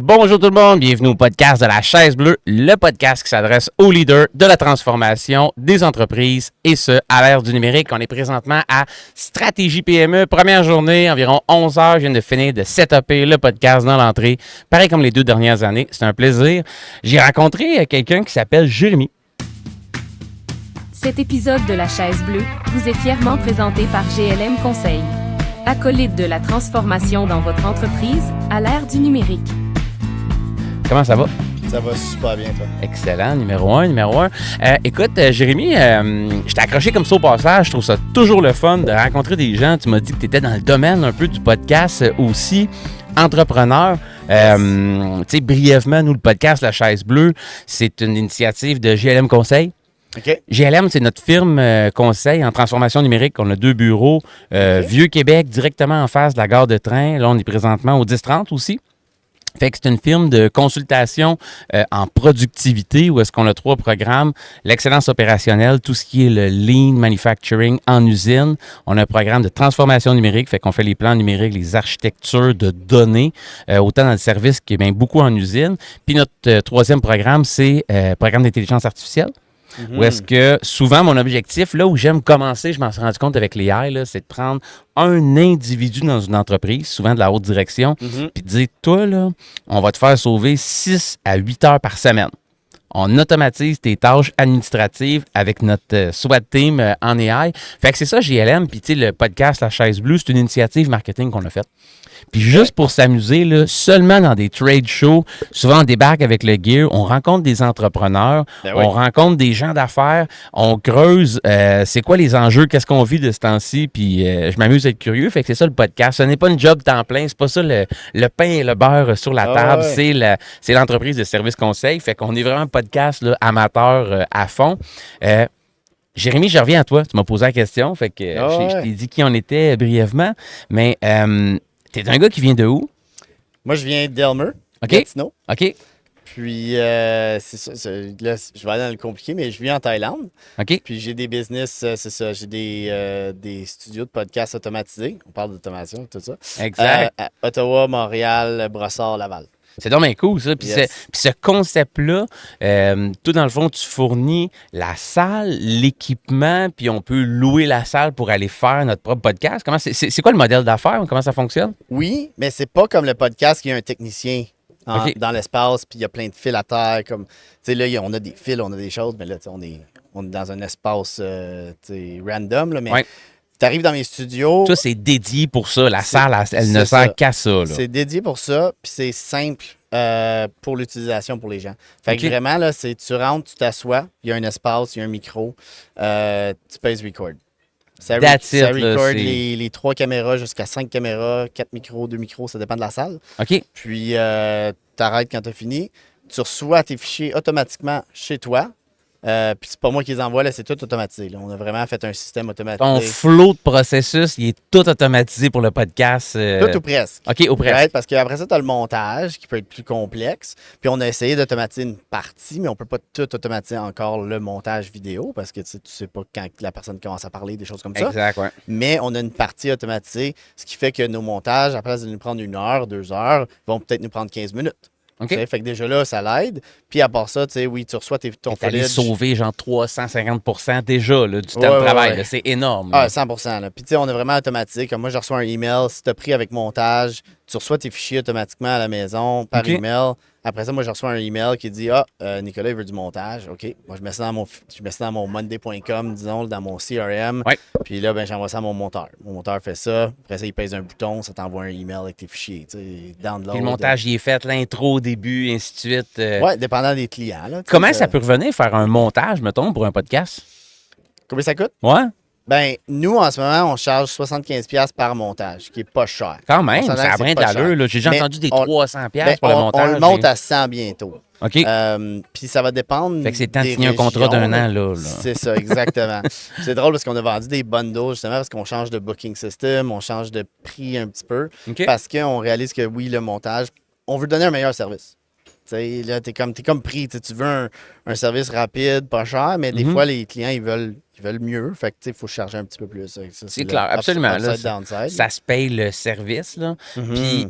Bonjour tout le monde, bienvenue au podcast de la Chaise Bleue, le podcast qui s'adresse aux leaders de la transformation des entreprises et ce, à l'ère du numérique. On est présentement à Stratégie PME, première journée, environ 11 heures. Je viens de finir de setuper le podcast dans l'entrée, pareil comme les 2 dernières années. C'est un plaisir. J'ai rencontré quelqu'un qui s'appelle Jérémy. Cet épisode de la Chaise Bleue vous est fièrement présenté par GLM Conseil. Acolyte de la transformation dans votre entreprise à l'ère du numérique. Comment ça va? Ça va super bien, toi. Excellent, numéro un. Écoute, Jérémy, je t'ai accroché comme ça au passage. Je trouve ça toujours le fun de rencontrer des gens. Tu m'as dit que tu étais dans le domaine un peu du podcast aussi, entrepreneur. Tu sais, brièvement, nous, le podcast La Chaise Bleue, c'est une initiative de GLM Conseil. OK. GLM, c'est notre firme conseil en transformation numérique. On a 2 bureaux. Vieux-Québec, directement en face de la gare de train. Là, on est présentement au 10-30 aussi. Fait que c'est une firme de consultation en productivité où est-ce qu'on a 3 programmes. L'excellence opérationnelle, tout ce qui est le lean manufacturing en usine. On a un programme de transformation numérique, fait qu'on fait les plans numériques, les architectures de données, autant dans le service que bien beaucoup en usine. Puis notre 3e programme, c'est programme d'intelligence artificielle. Où est-ce que souvent mon objectif, là où j'aime commencer, je m'en suis rendu compte avec les AI, là, c'est de prendre un individu dans une entreprise, souvent de la haute direction, puis de dire, toi, là, on va te faire sauver 6 à 8 heures par semaine. On automatise tes tâches administratives avec notre SWAT team en AI. Fait que c'est ça, GLM, puis tu sais, le podcast La Chaise Bleue, c'est une initiative marketing qu'on a faite. Puis juste pour s'amuser, là, seulement dans des trade shows, souvent on débarque avec le gear, on rencontre des entrepreneurs, on rencontre des gens d'affaires, on creuse c'est quoi les enjeux, qu'est-ce qu'on vit de ce temps-ci, puis je m'amuse à être curieux. Fait que c'est ça le podcast. Ce n'est pas une job temps plein, c'est pas ça le pain et le beurre sur la table, c'est l'entreprise de service conseil. Fait qu'on est vraiment un podcast là, amateur à fond. Jérémy, je reviens à toi. Tu m'as posé la question, fait que je t'ai dit qui on était brièvement, mais t'es un gars qui vient de où? Moi, je viens d'Elmer, Gatineau. OK. Puis, c'est ça. Là, je vais aller dans le compliqué, mais je vis en Thaïlande. OK. Puis, j'ai des business, c'est ça. J'ai des studios de podcasts automatisés. On parle d'automation, tout ça. Exact. À Ottawa, Montréal, Brossard, Laval. C'est donc bien cool, ça. Puis ce concept-là, tout dans le fond, tu fournis la salle, l'équipement, puis on peut louer la salle pour aller faire notre propre podcast. C'est quoi le modèle d'affaires? Comment ça fonctionne? Oui, mais c'est pas comme le podcast qui a un technicien dans l'espace, puis il y a plein de fils à terre. Comme, tu sais, là, on a des fils, on a des choses, mais là, on est dans un espace random, là, mais... Tu arrives dans mes studios. Ça, c'est dédié pour ça. La salle, elle ne sert qu'à ça. Là. C'est dédié pour ça, puis c'est simple pour l'utilisation pour les gens. Fait que vraiment, là, tu rentres, tu t'assois, il y a un espace, il y a un micro, tu pèses record. Ça record les 3 caméras jusqu'à 5 caméras, 4 micros, 2 micros, ça dépend de la salle. OK. Puis, tu arrêtes quand tu as fini. Tu reçois tes fichiers automatiquement chez toi. Puis c'est pas moi qui les envoie, là, c'est tout automatisé. Là. On a vraiment fait un système automatisé. Ton flow de processus, il est tout automatisé pour le podcast. Tout ou presque. OK, ou presque. Parce qu'après ça, tu as le montage qui peut être plus complexe. Puis on a essayé d'automatiser une partie, mais on peut pas tout automatiser encore le montage vidéo parce que tu sais pas quand la personne commence à parler, des choses comme ça. Exact, oui. Mais on a une partie automatisée, ce qui fait que nos montages, à place de nous prendre 1 heure, 2 heures, vont peut-être nous prendre 15 minutes. Okay. Fait que déjà là, ça l'aide. Puis à part ça, tu sais, oui, tu reçois ton footage. Tu sauver genre 350% déjà là, du temps de travail. Là, c'est énorme. Ah, 100%. Là. Puis tu sais, on est vraiment automatique. Comme moi, je reçois un email. Si tu as pris avec montage, tu reçois tes fichiers automatiquement à la maison par email. Après ça, moi, je reçois un email qui dit Nicolas, il veut du montage. OK. Moi, je mets ça dans mon monday.com, disons, dans mon CRM. Ouais. Puis là, ben, j'envoie ça à mon monteur. Mon monteur fait ça. Après ça, il pèse un bouton, ça t'envoie un email avec tes fichiers. Download. Puis le montage, il est fait, l'intro au début, et ainsi de suite. Oui, dépendant des clients. Là, comment ça peut revenir faire un montage, mettons, pour un podcast? Combien ça coûte? Ouais. Ben, nous, en ce moment, on charge 75$ par montage, qui est pas cher. Quand même, ça a bien d'allure. J'ai déjà entendu des 300$ pour le montage. On le monte à 100 bientôt. OK. Puis ça va dépendre. Fait que c'est temps de signer un contrat d'1 an, là. C'est ça, exactement. C'est drôle parce qu'on a vendu des bundles, justement, parce qu'on change de booking system, on change de prix un petit peu. Okay. Parce qu'on réalise que oui, le montage, on veut donner un meilleur service. T'sais, là, t'es comme pris. Tu veux un service rapide, pas cher, mais des fois, les clients, ils veulent mieux. Fait que, il faut charger un petit peu plus. Ça, c'est clair, absolument. Là, downside. Ça se paye le service. Là. Puis,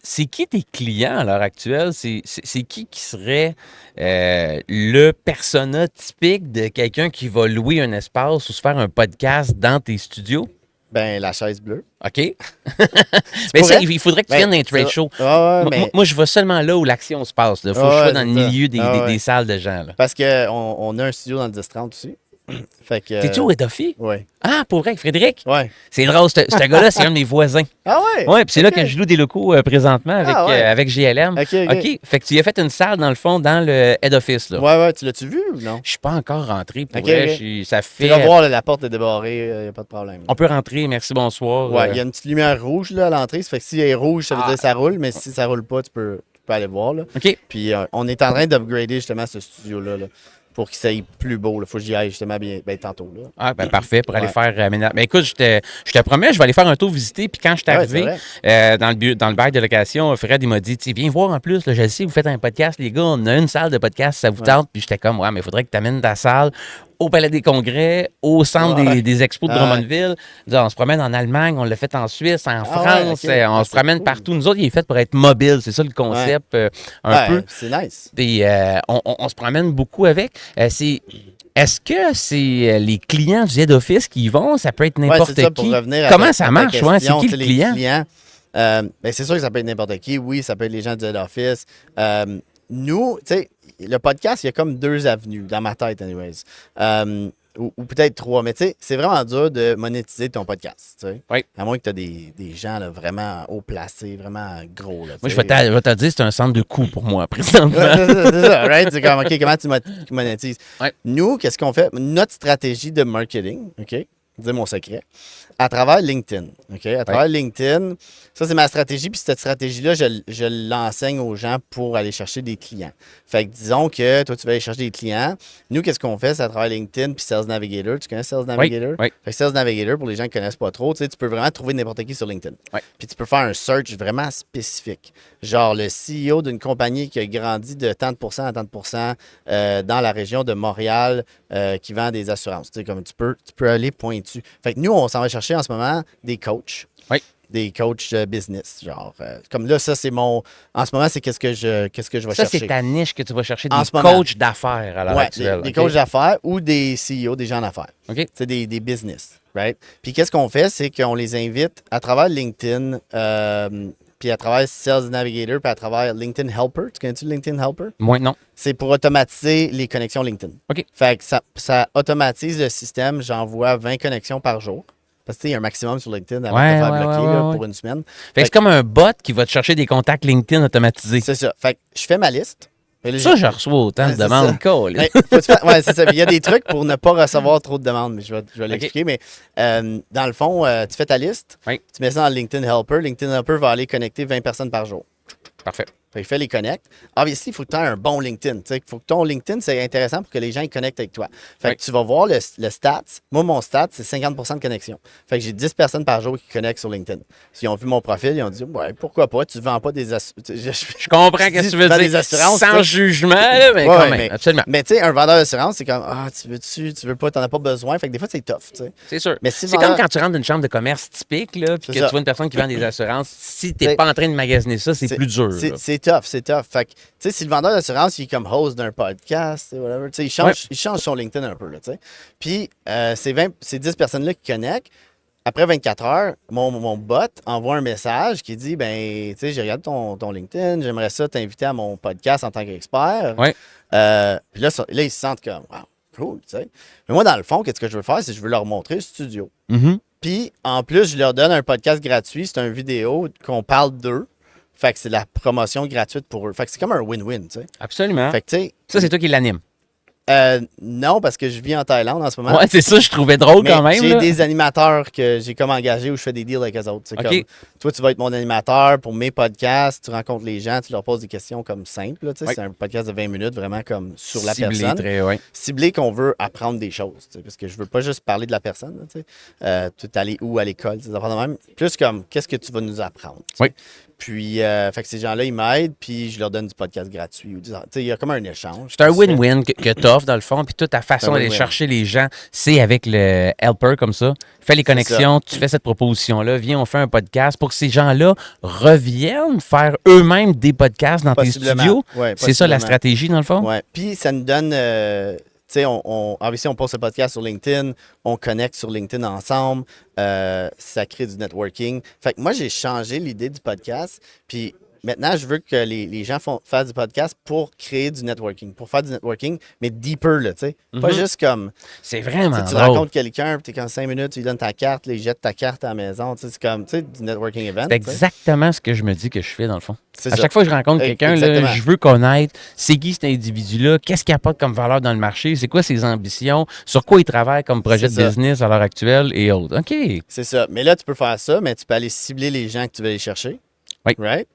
c'est qui tes clients à l'heure actuelle? C'est qui serait le persona typique de quelqu'un qui va louer un espace ou se faire un podcast dans tes studios? Ben, la chaise bleue. OK. Mais ça, il faudrait que tu viennes dans un trade show. Moi, je vais seulement là où l'action se passe. Il faut que je sois dans le milieu des salles de gens. Là. Parce qu'on a un studio dans le 10-30 aussi. T'es-tu au Head Office? Oui. Ah, pour vrai, avec Frédéric? Oui. C'est drôle, ce gars-là, c'est un de mes voisins. Ah ouais? Oui, puis c'est là que je loue des locaux présentement avec GLM. OK. Fait que tu y as fait une salle, dans le fond, dans le Head Office. Là. Ouais, tu l'as-tu vu ou non? Je suis pas encore rentré. Pour vrai, ça fait... Tu vas voir, la porte est débarrée, il n'y a pas de problème. On peut rentrer, merci, bonsoir. Ouais, il y a une petite lumière rouge là, à l'entrée. Ça fait que si elle est rouge, ça veut dire que ça roule, mais si ça roule pas, tu peux aller voir. Là. OK. Puis on est en train d'upgrader justement ce studio-là. Pour qu'il soit plus beau. Il faut que j'y aille justement tantôt. Là. Ah, ben parfait, pour aller faire aménager. Ben écoute, je te promets, je vais aller faire un tour visiter. Puis quand je suis arrivé dans le bail de location, Fred, il m'a dit, viens voir en plus, là, je sais, vous faites un podcast, les gars, on a une salle de podcast, ça vous tente. Puis j'étais comme, ouais, mais il faudrait que tu amènes ta salle au Palais des Congrès, au centre des expos de Drummondville. On se promène en Allemagne, on l'a fait en Suisse, en France, on se promène partout. Nous autres, il est fait pour être mobile, c'est ça le concept un peu. C'est nice. Puis on se promène beaucoup avec. Est-ce que c'est les clients du Head Office qui y vont? Ça peut être n'importe qui. Comment ça marche? C'est qui le client? C'est sûr que ça peut être n'importe qui. Oui, ça peut être les gens du Head Office. Nous, tu sais, le podcast, il y a comme 2 avenues dans ma tête, anyways. Ou peut-être 3, mais tu sais, c'est vraiment dur de monétiser ton podcast. T'sais. Oui. À moins que tu as des gens là, vraiment haut placés, vraiment gros. Là, moi, je vais te dire, c'est un centre de coût pour moi, présentement. c'est ça, right? C'est comme, OK, comment tu monétises? Ouais. Nous, qu'est-ce qu'on fait? Notre stratégie de marketing, OK? Dis mon secret. À travers LinkedIn. OK? À travers LinkedIn, ça, c'est ma stratégie. Puis cette stratégie-là, je l'enseigne aux gens pour aller chercher des clients. Fait que disons que toi, tu vas aller chercher des clients. Nous, qu'est-ce qu'on fait? C'est à travers LinkedIn puis Sales Navigator. Tu connais Sales Navigator? Oui. Fait que Sales Navigator, pour les gens qui ne connaissent pas trop, tu peux vraiment trouver n'importe qui sur LinkedIn. Oui. Puis tu peux faire un search vraiment spécifique. Genre le CEO d'une compagnie qui a grandi de tant de pourcents à tant de pourcents dans la région de Montréal qui vend des assurances. Tu sais, comme tu peux aller pointu. Fait que nous, on s'en va chercher en ce moment des coachs. Oui. Des coachs business. Genre, comme là, ça, c'est mon. En ce moment, c'est qu'est-ce que je vais chercher. Ça, c'est ta niche que tu vas chercher, des coachs d'affaires à l'heure actuelle. Des coachs d'affaires ou des CEO, des gens d'affaires. OK. C'est des business. Right? Puis qu'est-ce qu'on fait, c'est qu'on les invite à travers LinkedIn, puis à travers Sales Navigator, puis à travers LinkedIn Helper. Tu connais-tu LinkedIn Helper? Moi, non. C'est pour automatiser les connexions LinkedIn. OK. Fait que ça automatise le système. J'envoie 20 connexions par jour. Parce que il y a un maximum sur LinkedIn avant de te faire bloquer pour une semaine. Fait que c'est comme un bot qui va te chercher des contacts LinkedIn automatisés. C'est ça. Fait que je fais ma liste. Ça, je reçois autant de demandes. Oui, c'est ça. Il y a des trucs pour ne pas recevoir trop de demandes, mais je vais l'expliquer. Mais dans le fond, tu fais ta liste, tu mets ça dans LinkedIn Helper. LinkedIn Helper va aller connecter 20 personnes par jour. Parfait. Fait qu'il fait les connects. Obviously, il faut que tu aies un bon LinkedIn. Il faut que ton LinkedIn, c'est intéressant pour que les gens ils connectent avec toi. Fait que tu vas voir le stats. Moi, mon stat, c'est 50% de connexion. Fait que j'ai 10 personnes par jour qui connectent sur LinkedIn. S'ils ont vu mon profil, ils ont dit, ouais, pourquoi pas, tu ne vends pas des assurances. Je comprends ce que tu veux dire. Des assurances, sans jugement, là, mais quand même, absolument. Mais tu sais, un vendeur d'assurance, c'est comme, tu veux pas, t'en as pas besoin. Fait que des fois, c'est tough. T'sais. C'est sûr. Mais c'est comme quand tu rentres dans une chambre de commerce typique, là, puis que tu vois une personne qui vend des assurances. Si tu n'es pas en train de magasiner ça, c'est plus dur. C'est tough. Fait que, tu sais, si le vendeur d'assurance, il est comme host d'un podcast, whatever, il change son LinkedIn un peu, là, tu sais. Puis, ces 10 personnes-là qui connectent, après 24 heures, mon bot envoie un message qui dit, ben, tu sais, j'ai regardé ton LinkedIn, j'aimerais ça t'inviter à mon podcast en tant qu'expert. Oui. Puis là, ils se sentent comme, wow, cool, tu sais. Mais moi, dans le fond, qu'est-ce que je veux faire, c'est que je veux leur montrer le studio. Mm-hmm. Puis, en plus, je leur donne un podcast gratuit, c'est une vidéo qu'on parle d'eux. Fait que c'est la promotion gratuite pour eux. Fait que c'est comme un win-win, tu sais. Absolument. Fait que, tu sais. Ça, c'est toi qui l'anime. Non, parce que je vis en Thaïlande en ce moment. Ouais, c'est ça, je trouvais drôle quand même. J'ai des animateurs que j'ai comme engagés où je fais des deals avec eux autres. C'est comme, toi, tu vas être mon animateur pour mes podcasts, tu rencontres les gens, tu leur poses des questions comme simples. Là, c'est un podcast de 20 minutes vraiment comme sur la personne. Ciblé qu'on veut apprendre des choses. Parce que je veux pas juste parler de la personne. Tu es allé où à l'école, même. Plus comme, qu'est-ce que tu vas nous apprendre? Oui. Puis, fait que ces gens-là, ils m'aident, puis je leur donne du podcast gratuit. Il y a comme un échange. C'est un win-win que tu offres. offre, dans le fond, puis toute ta façon d'aller chercher les gens, c'est avec le helper comme ça. Fais les connexions, tu fais cette proposition-là, viens, on fait un podcast pour que ces gens-là reviennent faire eux-mêmes des podcasts dans tes studios. Ouais, c'est ça la stratégie, dans le fond? Oui, puis ça nous donne... tu sais, ici, on poste le podcast sur LinkedIn, on connecte sur LinkedIn ensemble, ça crée du networking. Fait que moi, j'ai changé l'idée du podcast, puis maintenant, je veux que les gens fassent du podcast pour créer du networking, pour faire du networking, mais deeper, là, tu sais. Pas juste comme... C'est vraiment drôle. Tu rencontres quelqu'un, puis t'es comme 5 minutes, tu lui donnes ta carte, ils jettent ta carte à la maison, tu sais, c'est comme, tu sais, du networking event. C'est exactement ce que je me dis que je fais, dans le fond. À chaque fois que je rencontre quelqu'un, là, je veux connaître c'est qui cet individu-là, qu'est-ce qu'il apporte comme valeur dans le marché, c'est quoi ses ambitions, sur quoi il travaille comme projet de business à l'heure actuelle et autres. OK. C'est ça. Mais là, tu peux faire ça, mais tu peux aller cibler les gens que tu veux aller chercher. Oui. Right?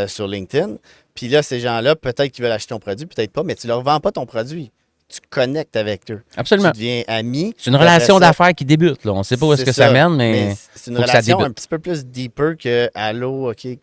Sur LinkedIn. Puis là, ces gens-là, peut-être qu'ils veulent acheter ton produit, peut-être pas, mais tu leur vends pas ton produit. Tu connectes avec eux. Absolument. Tu deviens ami. C'est une relation d'affaires qui débute. Là. On ne sait pas où est-ce que ça mène, mais c'est une relation un petit peu plus deeper que « Allô, OK, tu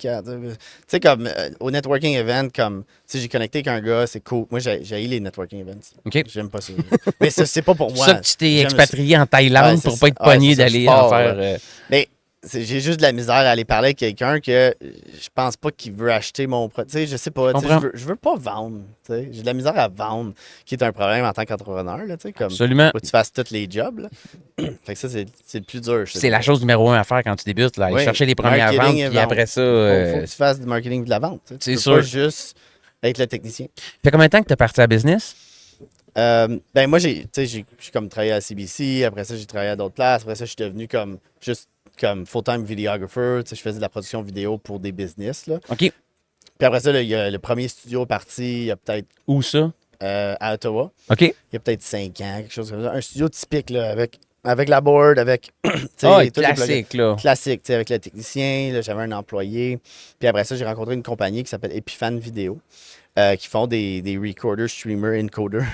sais, comme au networking event, comme, tu sais, j'ai connecté avec un gars, c'est cool. Moi, j'ai les networking events. OK. J'aime pas ça. Mais ça, c'est pas pour moi. C'est ça que tu t'es expatrié en Thaïlande pour pas être pogné d'aller en faire... Mais j'ai juste de la misère à aller parler avec quelqu'un que je pense pas qu'il veut acheter mon produit. Tu sais, je sais pas. Je veux pas vendre. J'ai de la misère à vendre, qui est un problème en tant qu'entrepreneur. Comme, absolument. faut que tu fasses tous les jobs. Là. Fait que ça, c'est le plus dur. C'est la chose numéro 1 à faire quand tu débutes. Là. Aller chercher les premières ventes, puis après ça... Faut que tu fasses du marketing et de la vente. C'est sûr. Pas juste être le technicien. Fait combien de temps que tu es parti à business? Ben moi, j'ai comme travaillé à CBC. Après ça, j'ai travaillé à d'autres places. Après ça, je suis devenu comme full-time videographer. Je faisais de la production vidéo pour des business. Là. OK. Puis après ça, il y a le premier studio parti, il y a peut-être... Où ça? À Ottawa. OK. Il y a peut-être 5 ans, quelque chose comme ça. Un studio typique, là, avec la board, avec... classique, là. Classique, avec le technicien. Là, j'avais un employé. Puis après ça, j'ai rencontré une compagnie qui s'appelle Epiphan Vidéo, qui font des recorders, streamers, encoders.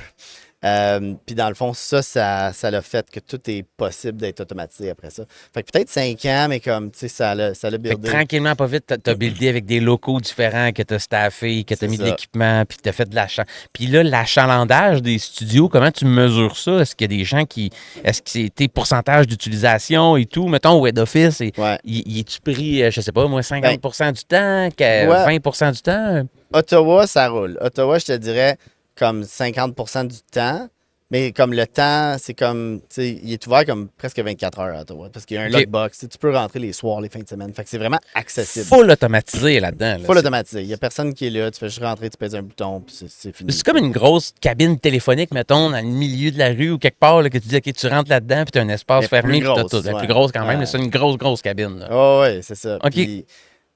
Puis dans le fond, ça l'a fait que tout est possible d'être automatisé après ça. Fait que peut-être 5 ans, mais comme, tu sais, ça l'a buildé. Fait que tranquillement, pas vite, t'as buildé avec des locaux différents, que t'as staffé, que t'as mis de l'équipement, puis t'as fait de l'achat. Puis là, l'achalandage des studios, comment tu mesures ça? Est-ce qu'il y a des gens qui... Est-ce que c'est tes pourcentages d'utilisation et tout? Mettons, au head office, il est-tu pris, je sais pas, moi, 50% du temps, 20% du temps? Ottawa, ça roule. Ottawa, je te dirais... comme 50% du temps, mais comme le temps, c'est comme, tu sais, il est ouvert comme presque 24 heures à Ottawa, parce qu'il y a un lockbox, tu peux rentrer les soirs, les fins de semaine, fait que c'est vraiment accessible. Full automatisé là-dedans. Full automatisé, il n'y a personne qui est là, tu fais juste rentrer, tu pèses un bouton, puis c'est fini. C'est comme une grosse cabine téléphonique, mettons, dans le milieu de la rue ou quelque part, là, que tu dis, OK, tu rentres là-dedans, puis tu as un espace fermé, puis tu as tout. La plus grosse quand même, mais c'est une grosse cabine. Oh, oui, c'est ça. OK. Puis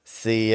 c'est...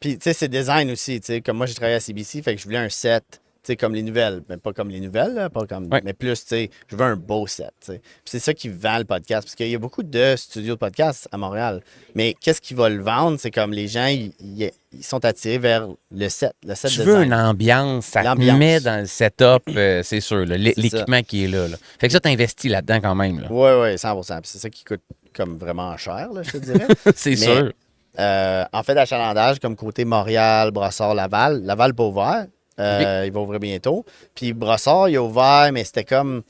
Puis, tu sais, c'est design aussi, tu sais, comme moi, j'ai travaillé à CBC, fait que je voulais un set... Tu sais, comme les nouvelles, mais pas comme les nouvelles, là, pas comme, mais plus, tu sais, je veux un beau set, tu sais. Puis c'est ça qui vend le podcast, parce qu'il y a beaucoup de studios de podcast à Montréal, mais qu'est-ce qui va le vendre? C'est comme les gens, ils sont attirés vers le set tu design. veux une ambiance, ça te met dans le setup, c'est sûr, l'équipement qui est là. Fait que ça, t'investis là-dedans quand même. Oui, 100%. Puis c'est ça qui coûte comme vraiment cher, là, je te dirais. C'est sûr. En fait, d'achalandage, comme côté Montréal, Brossard, Laval pas ouvert. Il va ouvrir bientôt. Puis Brossard, il a ouvert, mais c'était comme...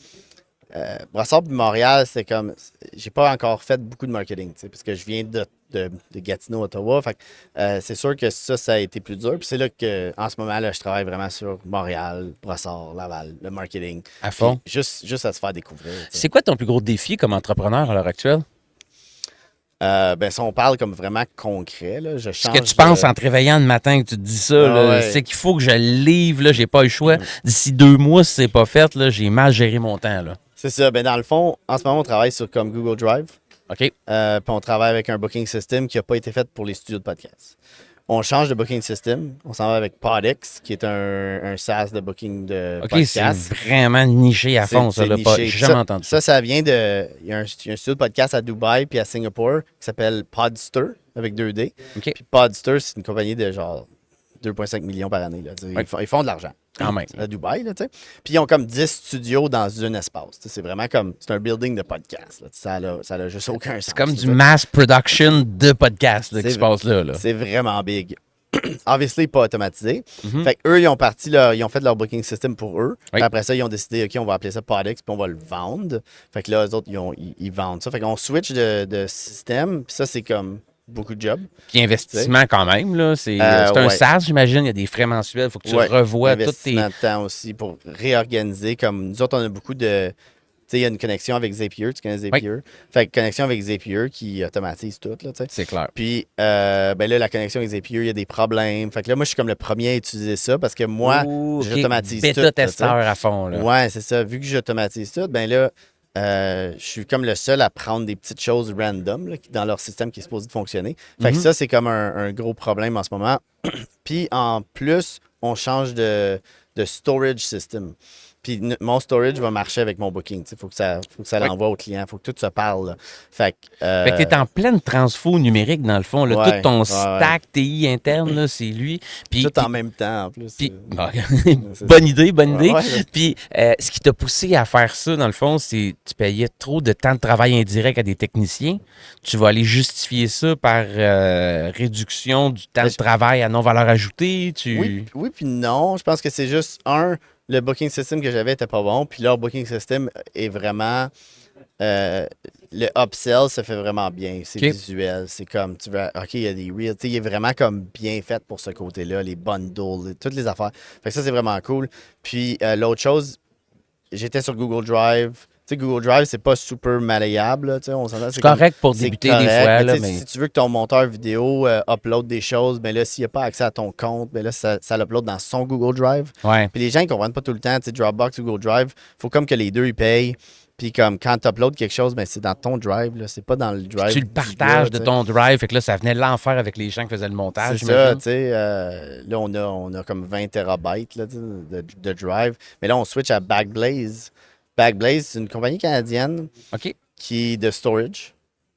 Brossard puis Montréal, c'est comme... J'ai pas encore fait beaucoup de marketing, parce que je viens de Gatineau, Ottawa. Fait que, c'est sûr que ça a été plus dur. Puis c'est là que, en ce moment, là, je travaille vraiment sur Montréal, Brossard, Laval, le marketing. À fond. Puis juste à se faire découvrir. T'sais. C'est quoi ton plus gros défi comme entrepreneur à l'heure actuelle? Si on parle comme vraiment concret, là, je change... Ce que tu penses en te réveillant le matin que tu te dis ça, c'est qu'il faut que je livre, là, j'ai pas le choix. D'ici 2 mois, si c'est pas fait, là, j'ai mal géré mon temps. Là. C'est ça. Dans le fond, en ce moment, on travaille sur comme Google Drive. OK. Puis on travaille avec un booking system qui n'a pas été fait pour les studios de podcast. On change de booking system. On s'en va avec Podix, qui est un SaaS de booking de podcast. C'est vraiment niché à fond, ça. J'ai jamais entendu ça. Ça vient de... Il y a un studio de podcast à Dubaï puis à Singapour qui s'appelle Podster, avec 2D. Okay. Puis Podster, c'est une compagnie de genre 2,5 millions par année. Là. Ils font de l'argent. Quand même. À Dubaï, là, tu sais. Puis ils ont comme 10 studios dans un espace. C'est vraiment comme... C'est un building de podcast. Là. Ça a juste aucun sens. C'est comme du mass production de podcast qui se passe là. C'est vraiment big. obviously pas automatisé. Fait qu'eux, ils ont fait leur booking system pour eux. Puis après ça, ils ont décidé, OK, on va appeler ça Podex, puis on va le vendre. Fait que là, eux autres, ils vendent ça. Fait qu'on switch de système, puis ça, c'est comme beaucoup de jobs. Puis investissement quand même, là. C'est un SaaS, j'imagine. Il y a des frais mensuels. Il faut que tu revoies toutes tes... Investissement de temps aussi pour réorganiser. Comme nous autres, on a beaucoup de... Tu sais, il y a une connexion avec Zapier. Tu connais Zapier? Fait que connexion avec Zapier qui automatise tout, là, tu sais. C'est clair. Puis, ben là, la connexion avec Zapier, il y a des problèmes. Fait que là, moi, je suis comme le premier à utiliser ça parce que moi, j'automatise tout. Bêta-testeur à fond, là. Ouais, c'est ça. Vu que j'automatise tout, ben là, je suis comme le seul à prendre des petites choses random là, dans leur système qui est supposé de fonctionner. Fait que ça, c'est comme un gros problème en ce moment. Puis en plus, on change de storage system. Puis mon storage va marcher avec mon booking. Il faut que ça l'envoie au client. Il faut que tout se parle. Là. Fait que tu es en pleine transfo numérique, dans le fond. Là. Tout ton stack TI interne, là, c'est lui. Puis, tout en même temps, en plus. Bonne idée. Puis ce qui t'a poussé à faire ça, dans le fond, c'est que tu payais trop de temps de travail indirect à des techniciens. Tu vas aller justifier ça par réduction du temps de travail à non-valeur ajoutée. Oui, puis non. Je pense que c'est juste le booking system que j'avais n'était pas bon, puis leur booking system est vraiment... le upsell se fait vraiment bien. C'est visuel. C'est comme, tu veux... OK, il y a des reels. Il est vraiment comme bien fait pour ce côté-là, les bundles, toutes les affaires. Fait que ça, c'est vraiment cool. Puis l'autre chose, j'étais sur Google Drive. Tu sais, Google Drive, c'est pas super malléable. On s'entend, c'est correct pour débuter des fois. Là, mais... Si tu veux que ton monteur vidéo upload des choses, ben là, s'il n'y a pas accès à ton compte, ben là, ça l'upload dans son Google Drive. Ouais. Puis les gens, ils comprennent pas tout le temps. Tu sais, Dropbox ou Google Drive, il faut comme que les deux, ils payent. Puis comme quand tu uploads quelque chose, ben c'est dans ton drive, là. C'est pas dans le drive. Puis tu le partages de ton drive. Fait que là, ça venait de l'enfer avec les gens qui faisaient le montage. C'est ça, tu sais. Là, on a comme 20 terabytes là, de drive. Mais là, on switch à Backblaze. Backblaze, c'est une compagnie canadienne qui est de storage.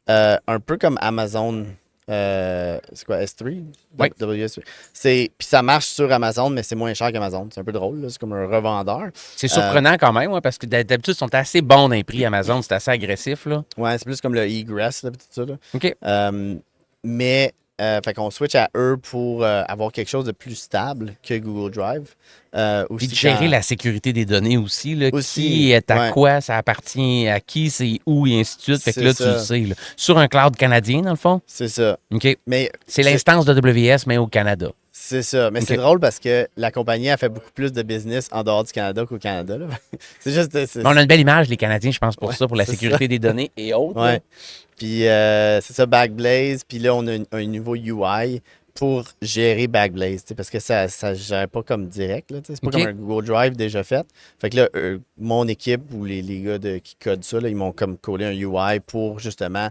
Un peu comme Amazon. C'est quoi, S3? Oui. WS3. Puis ça marche sur Amazon, mais c'est moins cher qu'Amazon. C'est un peu drôle, là. C'est comme un revendeur. C'est surprenant quand même, parce que d'habitude, ils sont assez bons dans les prix Amazon. C'est assez agressif, là. Ouais, c'est plus comme le Egress, là, tout ça, là. OK. Mais, fait qu'on switch à eux pour avoir quelque chose de plus stable que Google Drive. Puis de gérer la sécurité des données aussi, là, qui est à quoi, ça appartient à qui, c'est où, et ainsi de suite. Fait que là, tu le sais. Là. Sur un cloud canadien, dans le fond? C'est ça. OK. Mais c'est l'instance de AWS, mais au Canada. C'est ça. Mais c'est drôle parce que la compagnie a fait beaucoup plus de business en dehors du Canada qu'au Canada. Là. C'est juste... On a une belle image, les Canadiens, je pense, pour ça, pour la sécurité des données et autres. Ouais. Puis c'est ça, Backblaze. Puis là, on a un nouveau UI pour gérer Backblaze, parce que ça ne gère pas comme direct. C'est pas comme un Google Drive déjà fait. Fait que là, mon équipe ou les gars qui codent ça, là, ils m'ont comme collé un UI pour justement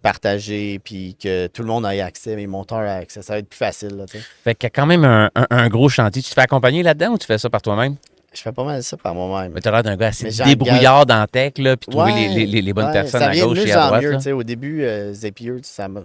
partager puis que tout le monde ait accès, mes monteurs aient accès. Ça va être plus facile. Là, fait qu'il y a quand même un gros chantier. Tu te fais accompagner là-dedans ou tu fais ça par toi-même? Je fais pas mal ça par moi-même. Mais tu as l'air d'un gars assez débrouillard dans la tech, là, puis trouver les bonnes personnes à gauche et à droite. Mieux, au début, Zapier, ça me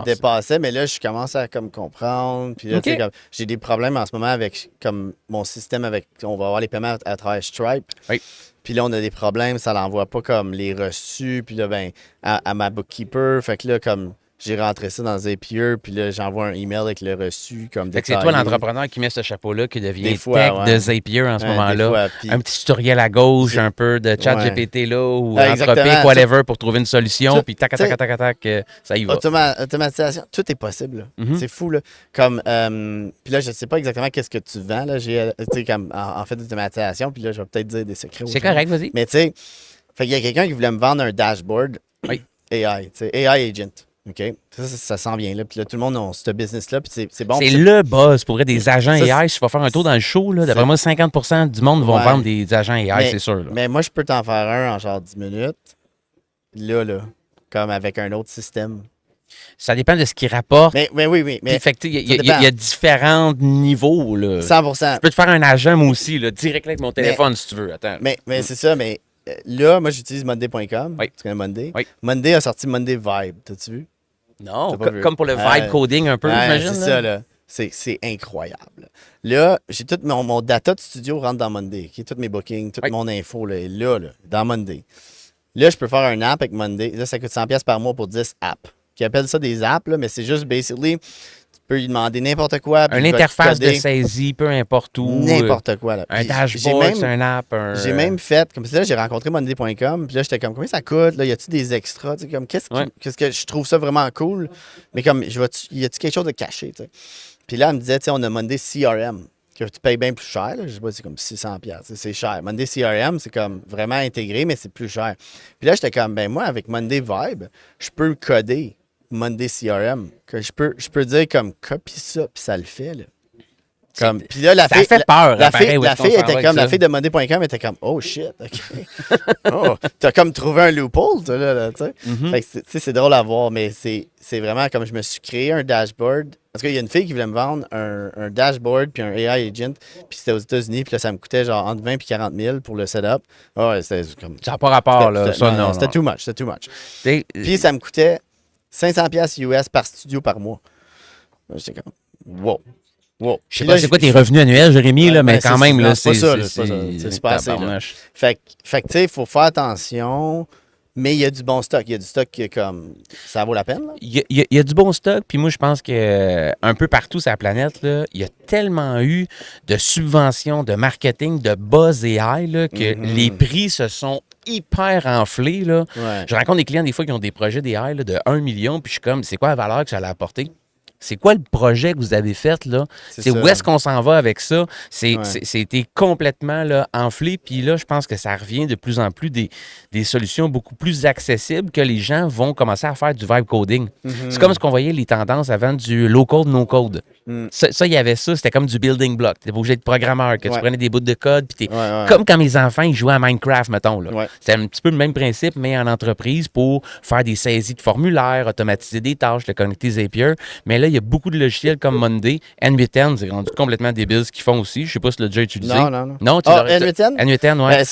dépassait, mais là, je commence à comme comprendre. Puis là, comme, j'ai des problèmes en ce moment avec comme mon système avec. On va avoir les paiements à travers Stripe. Oui. Puis là, on a des problèmes, ça l'envoie pas comme les reçus. Puis là, ben, à ma bookkeeper. Fait que là, comme j'ai rentré ça dans Zapier, puis là, j'envoie un email avec le reçu comme fait que c'est toi l'entrepreneur qui met ce chapeau-là, qui devient fois, tech de Zapier en ce moment-là. Un petit tutoriel à gauche, un peu de chat GPT là, ou Anthropic, whatever, pour trouver une solution, puis tac, ça y va. Automatisation, tout est possible. C'est fou, là. Comme, puis là, je sais pas exactement qu'est-ce que tu vends, là. J'ai, comme, en fait d'automatisation, puis là, je vais peut-être dire des secrets. C'est correct, vas-y. Mais tu sais, fait qu'il y a quelqu'un qui voulait me vendre un dashboard AI, tu sais, AI Agent. OK? Ça s'en vient là. Puis là, tout le monde a ce business-là. Puis c'est bon. C'est le buzz pour vrai des agents AI. Si tu vas faire un tour dans le show, là, d'après moi, 50% du monde vont vendre des agents AI, c'est sûr. Là. Mais moi, je peux t'en faire un en genre 10 minutes. Là, comme avec un autre système. Ça dépend de ce qu'il rapporte. Mais oui. Mais fait que, il y a différents niveaux. Là. 100%. Je peux te faire un agent, moi aussi, là, direct avec mon téléphone, si tu veux. Attends. Mais c'est ça, mais là, moi, j'utilise Monday.com. Oui. Tu connais Monday? Oui. Monday a sorti Monday Vibe. T'as-tu vu? Non, comme pour le vibe coding un peu, j'imagine. C'est ça, là. C'est incroyable. Là, j'ai tout mon data de studio rentre dans Monday. Tous mes bookings, toute mon info là, est là, dans Monday. Là, je peux faire un app avec Monday. Là, ça coûte 100$ par mois pour 10 apps. Qui appellent ça des apps, là, mais c'est juste, basically, peux lui demander n'importe quoi. Une interface de saisie, peu importe où. N'importe quoi. Là. Un dashboard, c'est un app. J'ai même fait, comme ça, j'ai rencontré Monday.com, puis là, j'étais comme, combien ça coûte? Là, y a-tu des extras? Comme, qu'est-ce que je trouve ça vraiment cool? Mais comme, y a-tu quelque chose de caché? T'sais? Puis là, elle me disait, on a Monday CRM, que tu payes bien plus cher. Là. Je sais pas, c'est comme 600$. C'est cher. Monday CRM, c'est comme vraiment intégré, mais c'est plus cher. Puis là, j'étais comme, ben moi, avec Monday Vibe, je peux coder Monday CRM. Que je peux dire comme, copie ça, puis ça le fait. Là. Comme, puis là, ça fait peur. La fille de Monday.com était comme, oh shit, OK. Oh, t'as comme trouvé un loophole, toi, là, tu sais. Fait que c'est drôle à voir, mais c'est vraiment comme je me suis créé un dashboard. Parce qu'il y a une fille qui voulait me vendre un dashboard puis un AI agent, puis c'était aux États-Unis, puis là, ça me coûtait genre entre 20 et 40 000 pour le setup. Ouais, c'était comme. Ça n'a pas rapport, là. Ça, non. C'était too much. Puis ça me coûtait 500$ US par studio par mois. J'étais comme, wow. Je sais pas c'est quoi tes revenus annuels, Jérémy, là, mais quand même, là, c'est pas assez. Fait que, tu sais, il faut faire attention, mais il y a du bon stock. Il y a du stock qui est comme, ça vaut la peine, là? Il y a du bon stock, puis moi, je pense que un peu partout sur la planète, là, il y a tellement eu de subventions, de marketing, de buzz AI, là, que les prix se sont hyper enflés, là. Ouais. Je rencontre des clients, des fois, qui ont des projets d'AI là, de 1 million, puis je suis comme, c'est quoi la valeur que ça a apporté? C'est quoi le projet que vous avez fait, là? C'est où est-ce qu'on s'en va avec ça? C'était complètement là, enflé. Puis là, je pense que ça revient de plus en plus des solutions beaucoup plus accessibles que les gens vont commencer à faire du vibe coding. C'est comme ce qu'on voyait les tendances avant du low-code, no-code. Ça, il y avait ça. C'était comme du building block. Tu n'étais pas obligé d'être programmeur, que tu prenais des bouts de code. Puis comme quand mes enfants ils jouaient à Minecraft, mettons. Là. C'était un petit peu le même principe, mais en entreprise pour faire des saisies de formulaires, automatiser des tâches, le connecter Zapier. Mais là, il y a beaucoup de logiciels comme Monday. N8N, c'est rendu complètement débile ce qu'ils font aussi. Je sais pas si tu l'as déjà utilisé. Non. N8N? N8N, ouais.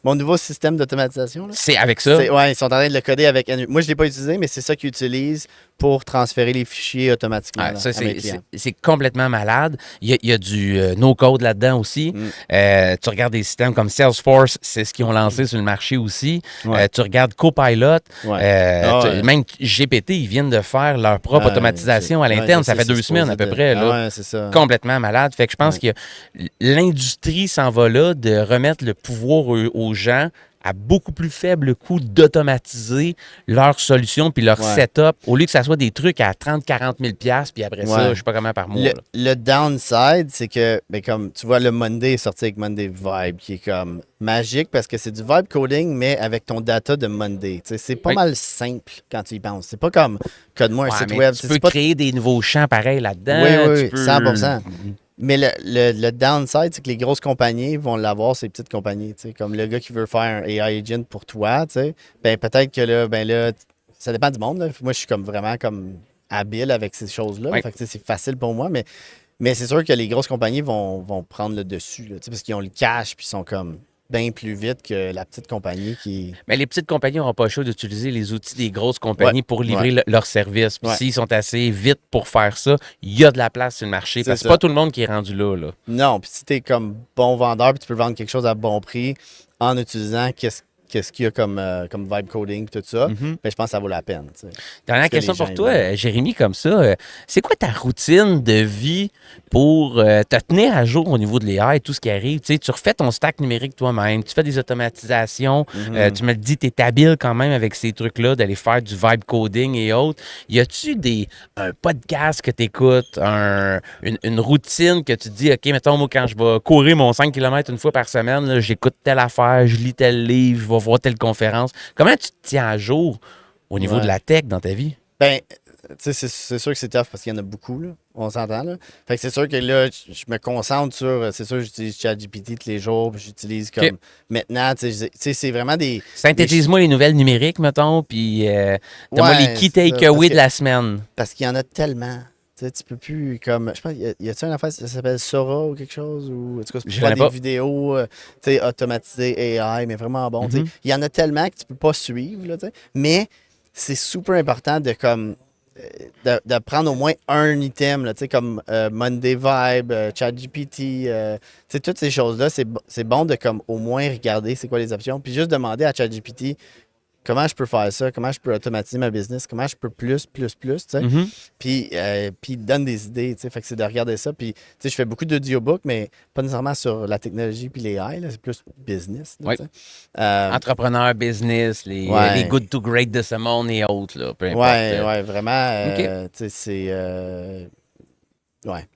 Mon nouveau système d'automatisation. C'est avec ça? Ils sont en train de le coder avec N8N. Moi, je ne l'ai pas utilisé, mais c'est ça qu'ils utilisent pour transférer les fichiers automatiquement. C'est complètement malade. Il y a du no-code là-dedans aussi. Tu regardes des systèmes comme Salesforce, c'est ce qu'ils ont lancé sur le marché aussi. Tu regardes Copilot. Même GPT, ils viennent de faire leur propre automatisation à l'interne. Ça fait 2 semaines à peu près. Là. C'est ça. Complètement malade. Fait que je pense que l'industrie s'en va là de remettre le pouvoir aux gens à beaucoup plus faible coût d'automatiser leurs solutions puis leur setup, au lieu que ça soit des trucs à 30-40 000 $, puis après ça, je sais pas comment par mois. Le downside, c'est que, comme tu vois, le Monday est sorti avec Monday Vibe, qui est comme magique parce que c'est du vibe coding, mais avec ton data de Monday. C'est pas mal simple quand tu y penses. C'est pas comme code-moi un site web. Tu peux créer des nouveaux champs pareils là-dedans. Oui, 100%. Mais le downside, c'est que les grosses compagnies vont l'avoir, ces petites compagnies. Comme le gars qui veut faire un AI agent pour toi, peut-être que là, ça dépend du monde. Là. Moi, je suis comme vraiment comme habile avec ces choses-là. Fait que c'est facile pour moi, mais c'est sûr que les grosses compagnies vont prendre le dessus. Là, parce qu'ils ont le cash puis ils sont comme bien plus vite que la petite compagnie qui... Mais les petites compagnies n'auront pas le choix d'utiliser les outils des grosses compagnies pour livrer leurs services. Puis s'ils sont assez vite pour faire ça, il y a de la place sur le marché. Parce que c'est pas tout le monde qui est rendu là. Non, puis si tu es comme bon vendeur puis tu peux vendre quelque chose à bon prix en utilisant qu'est-ce qu'il y a comme vibe coding et tout ça, je pense que ça vaut la peine. Dernière question pour toi, Jérémy, comme ça. C'est quoi ta routine de vie pour te tenir à jour au niveau de l'AI et tout ce qui arrive? Tu refais ton stack numérique toi-même, tu fais des automatisations, tu me le dis, tu es habile quand même avec ces trucs-là, d'aller faire du vibe coding et autres. Y a-tu un podcast que tu écoutes, une routine que tu te dis, OK, mettons, moi, quand je vais courir mon 5 km une fois par semaine, là, j'écoute telle affaire, je lis tel livre, je vais voir telle conférence. Comment tu te tiens à jour au niveau de la tech dans ta vie? C'est sûr que c'est tough parce qu'il y en a beaucoup, là. On s'entend, là. Fait que c'est sûr que là, je me concentre sur... C'est sûr, j'utilise ChatGPT tous les jours, puis j'utilise comme... Maintenant, c'est vraiment des... Synthétise-moi les nouvelles numériques, mettons, puis donne-moi les key takeaways de la semaine. Parce qu'il y en a tellement... Tu peux plus, comme... Je pense, y a-t-il une affaire, ça s'appelle Sora ou quelque chose? Ou, en tout cas, tu peux faire des vidéos automatisées AI, mais vraiment bon. Il y en a tellement que tu peux pas suivre, là, mais c'est super important de, comme... De prendre au moins un item, là, comme Monday Vibe, ChatGPT, toutes ces choses-là, c'est bon de comme au moins regarder c'est quoi les options, puis juste demander à ChatGPT comment je peux faire ça, comment je peux automatiser ma business, comment je peux plus, tu sais. Puis il te donne des idées, tu sais. Fait que c'est de regarder ça. Puis, tu sais, je fais beaucoup d'audiobooks, mais pas nécessairement sur la technologie puis les AI, là, c'est plus business. Là, entrepreneur, business, les good to great de ce monde et autres, là, peu importe. Ouais, vraiment. Tu sais, c'est... Ouais.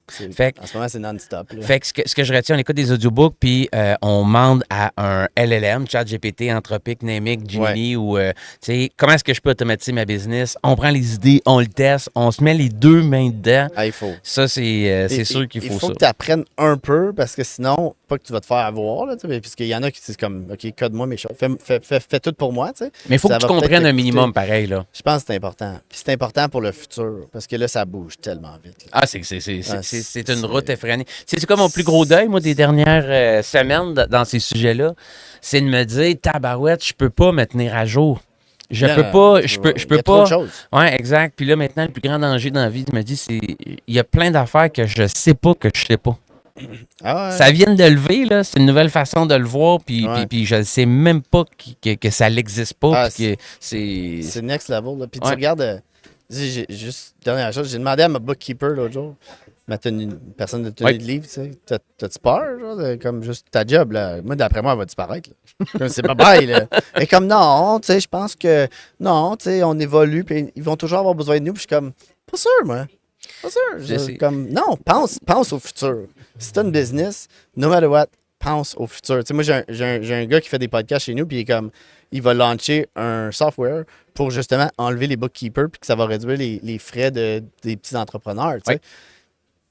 En ce moment, c'est non-stop. Là. Fait que ce que je retiens, on écoute des audiobooks, puis on demande à un LLM, ChatGPT, Anthropic, Namic, Gemini, ou tu sais, comment est-ce que je peux automatiser ma business? On prend les idées, on le teste, on se met les deux mains dedans. Il faut. Ça, c'est sûr qu'il faut ça. Il faut que tu apprennes un peu, parce que sinon, pas que tu vas te faire avoir, là, puisqu'il y en a qui disent comme, OK, code-moi mes choses, fais tout pour moi, tu sais. Mais il faut que tu comprennes un minimum pareil, là. Je pense que c'est important. Puis c'est important pour le futur, parce que là, ça bouge tellement vite. Là. C'est une route effrénée. C'est comme mon plus gros deuil, moi, des dernières semaines dans ces sujets-là. C'est de me dire, tabarouette, je peux pas me tenir à jour. Je peux pas. Oui, exact. Puis là, maintenant, le plus grand danger dans la vie, je me dis, il y a plein d'affaires que je sais pas que je sais pas. Ça vient de lever, là. C'est une nouvelle façon de le voir, puis je ne sais même pas que ça n'existe pas. C'est next level. Là. Puis tu regardes, juste dernière chose, j'ai demandé à ma bookkeeper l'autre jour, une personne de tenue de livre, tu sais, t'as-tu peur, genre, comme juste ta job, là? Moi, d'après moi, elle va disparaître, là. C'est bye-bye, là. Et comme, non, tu sais, je pense que, non, tu sais, on évolue, puis ils vont toujours avoir besoin de nous, puis je suis comme, pas sûr, moi. Pas sûr. Comme, non, pense au futur. Si t'as une business, no matter what, pense au futur. Tu sais, moi, j'ai un gars qui fait des podcasts chez nous, puis il va lancer un software pour justement enlever les bookkeepers, puis que ça va réduire les frais des petits entrepreneurs, tu sais.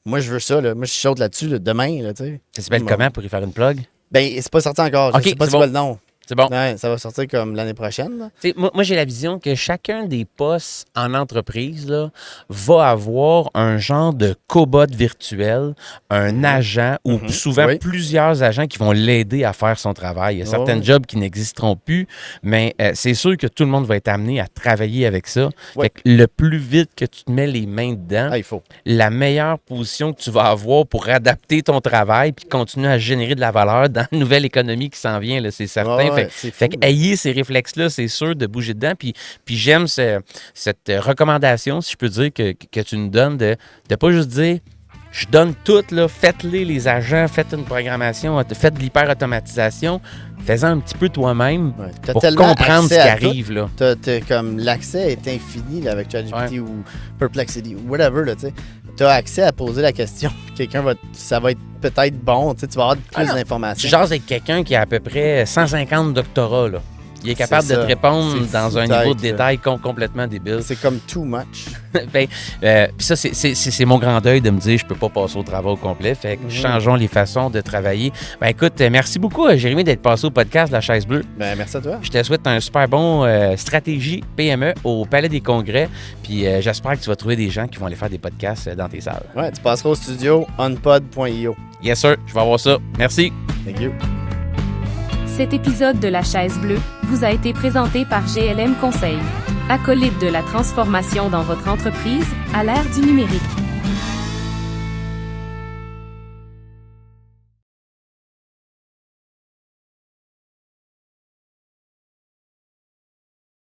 Moi, je veux ça. Là. Moi, je saute là-dessus demain. Là, ça s'appelle comment pour y faire une plug? Ben, c'est pas sorti encore. Je sais pas c'est quoi le nom. C'est bon. Ouais, ça va sortir comme l'année prochaine. Moi, j'ai la vision que chacun des postes en entreprise là, va avoir un genre de cobot virtuel, un agent ou souvent plusieurs agents qui vont l'aider à faire son travail. Il y a certains jobs qui n'existeront plus, mais c'est sûr que tout le monde va être amené à travailler avec ça. Fait que le plus vite que tu te mets les mains dedans, la meilleure position que tu vas avoir pour adapter ton travail puis continuer à générer de la valeur dans la nouvelle économie qui s'en vient, là, c'est certain. Fait qu'ayez ces réflexes-là, c'est sûr, de bouger dedans. Puis j'aime cette recommandation, si je peux dire, que tu nous donnes de pas juste dire je donne tout, là, faites-les agents, faites une programmation, faites de l'hyper-automatisation, fais-en un petit peu toi-même pour comprendre ce qui arrive. Là. Comme l'accès est infini là, avec ChatGPT ou Perplexity ou whatever. Tu as accès à poser la question. Ça va être peut-être bon. Tu vas avoir plus d'informations. Tu jases avec quelqu'un qui a à peu près 150 doctorats. Là. Il est capable de te répondre dans un niveau de détail complètement débile. C'est comme too much. Puis ça, c'est mon grand deuil de me dire je peux pas passer au travail au complet. Fait que changeons les façons de travailler. Ben écoute, merci beaucoup, Jérémy, d'être passé au podcast La Chaise Bleue. Ben merci à toi. Je te souhaite un super bon stratégie PME au Palais des Congrès. Puis j'espère que tu vas trouver des gens qui vont aller faire des podcasts dans tes salles. Ouais, tu passeras au studio onpod.io. Yes, sir. Je vais avoir ça. Merci. Thank you. Cet épisode de La Chaise Bleue vous a été présenté par GLM Conseil. Acolyte de la transformation dans votre entreprise à l'ère du numérique.